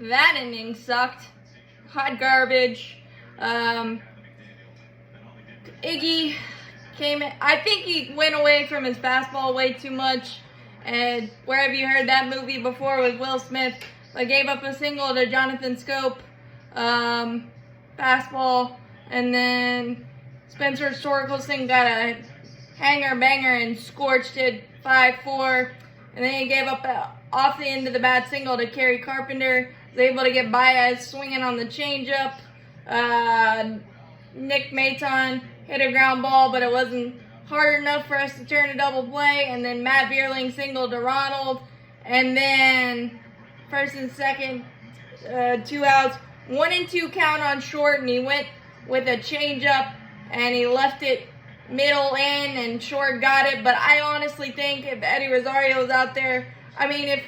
that inning sucked. Hot garbage. Iggy came in. I think he went away from his fastball way too much. And where have you heard that movie before with Will Smith? I gave up a single to Jonathan Scope. Fastball. And then Spencer Torkelson got a hanger banger and scorched it 5-4. And then he gave up off the end of the bat single to Kerry Carpenter. Was able to get Baez swinging on the changeup. Nick Maton hit a ground ball, but it wasn't hard enough for us to turn a double play. And then Matt Vierling singled to Ronald. And then first and second, 2 outs. 1-2 count on short, and he went with a changeup, and he left it middle in, and short got it. But I honestly think if Eddie Rosario was out there, if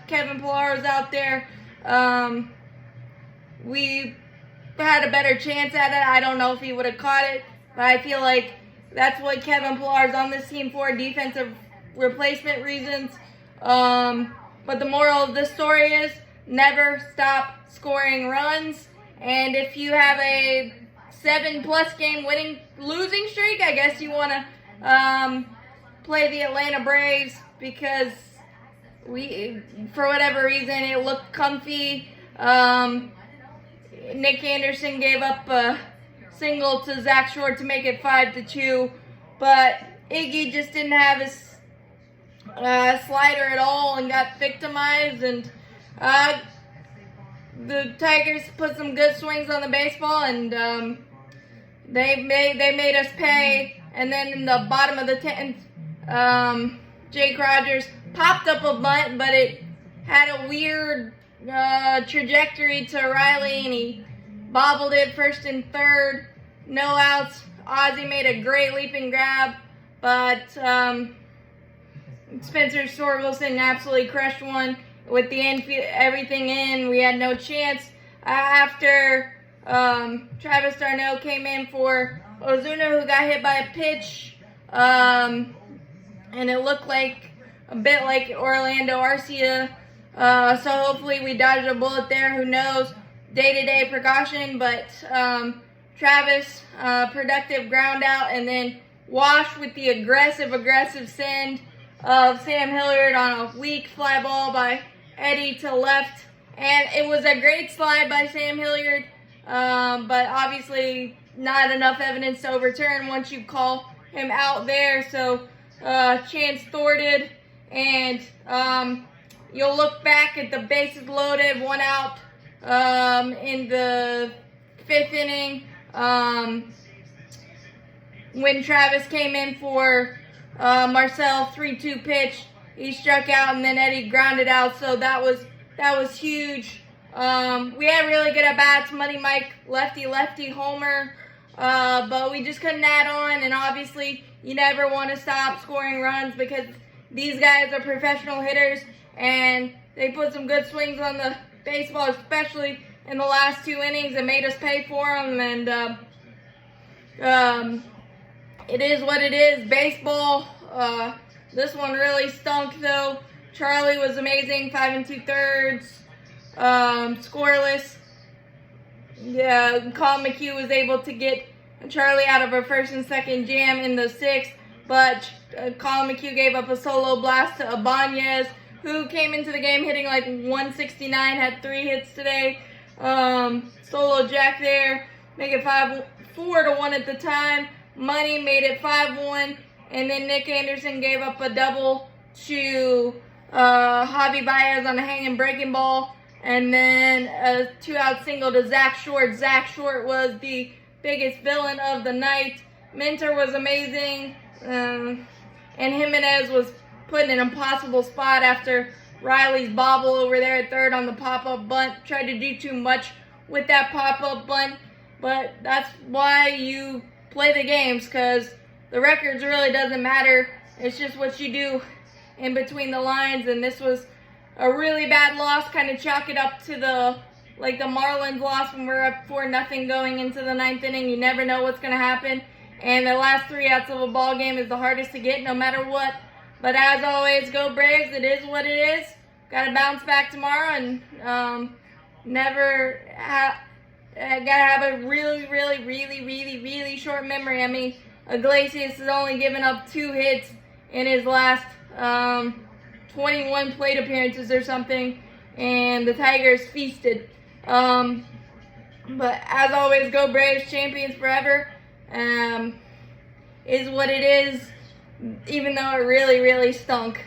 Kevin Pillar was out there, we had a better chance at it. I don't know if he would have caught it, but I feel like that's what Kevin Pillar is on this team for, defensive replacement reasons. But the moral of this story is never stop scoring runs. And if you have a 7+ game losing streak, I guess you want to play the Atlanta Braves, because for whatever reason, it looked comfy. Nick Anderson gave up a single to Zach Short to make it 5-2, but Iggy just didn't have his slider at all and got victimized. And the Tigers put some good swings on the baseball, and they made us pay. And then in the bottom of the 10th, Jake Rogers popped up a bunt, but it had a weird trajectory to Riley, and he bobbled it first and third. No outs. Ozzie made a great leaping grab, but Spencer Torkelson absolutely crushed one with the infield, everything in. We had no chance. After Travis d'Arnaud came in for Ozuna, who got hit by a pitch, and it looked like a bit like Orlando Arcia. So hopefully we dodged a bullet there. Who knows? Day-to-day precaution, but Travis, productive ground out, and then washed with the aggressive send of Sam Hilliard on a weak fly ball by Eddie to left. And it was a great slide by Sam Hilliard, but obviously not enough evidence to overturn once you call him out there. So chance thwarted, and you'll look back at the bases loaded, 1 out in the 5th inning when Travis came in for Marcel, 3-2 pitch. He struck out, and then Eddie grounded out, so that was huge. We had really good at-bats. Money Mike, lefty homer, but we just couldn't add on. And obviously you never want to stop scoring runs, because these guys are professional hitters, and they put some good swings on the baseball, especially in the last 2 innings. It made us pay for them, and it is what it is. Baseball. This one really stunk, though. Charlie was amazing, 5 2/3, scoreless. Yeah, Colin McHugh was able to get Charlie out of a first and second jam in the 6th, but Colin McHugh gave up a solo blast to Ibanez, who came into the game hitting like 169, had 3 hits today. Solo jack there, make it 4-1 at the time. Money made it 5-1, and then Nick Anderson gave up a double to Javi Baez on a hanging breaking ball, and then a 2-out single to Zach Short. Zach Short was the biggest villain of the night. Minter was amazing, and Jimenez was put in an impossible spot after Riley's bobble over there at third on the pop-up bunt. Tried to do too much with that pop-up bunt, but that's why you play the games, because the records really doesn't matter. It's just what you do in between the lines, and this was a really bad loss. Kind of chalk it up to the Marlins loss when we're up 4-0 going into the 9th inning. You never know what's going to happen, and the last 3 outs of a ball game is the hardest to get no matter what. But as always, go Braves. It is what it is. Got to bounce back tomorrow, and gotta have a really short memory. I mean, Iglesias has only given up 2 hits in his last 21 plate appearances or something, and the Tigers feasted. But as always, go Braves, champions forever. Is what it is, even though it really stunk.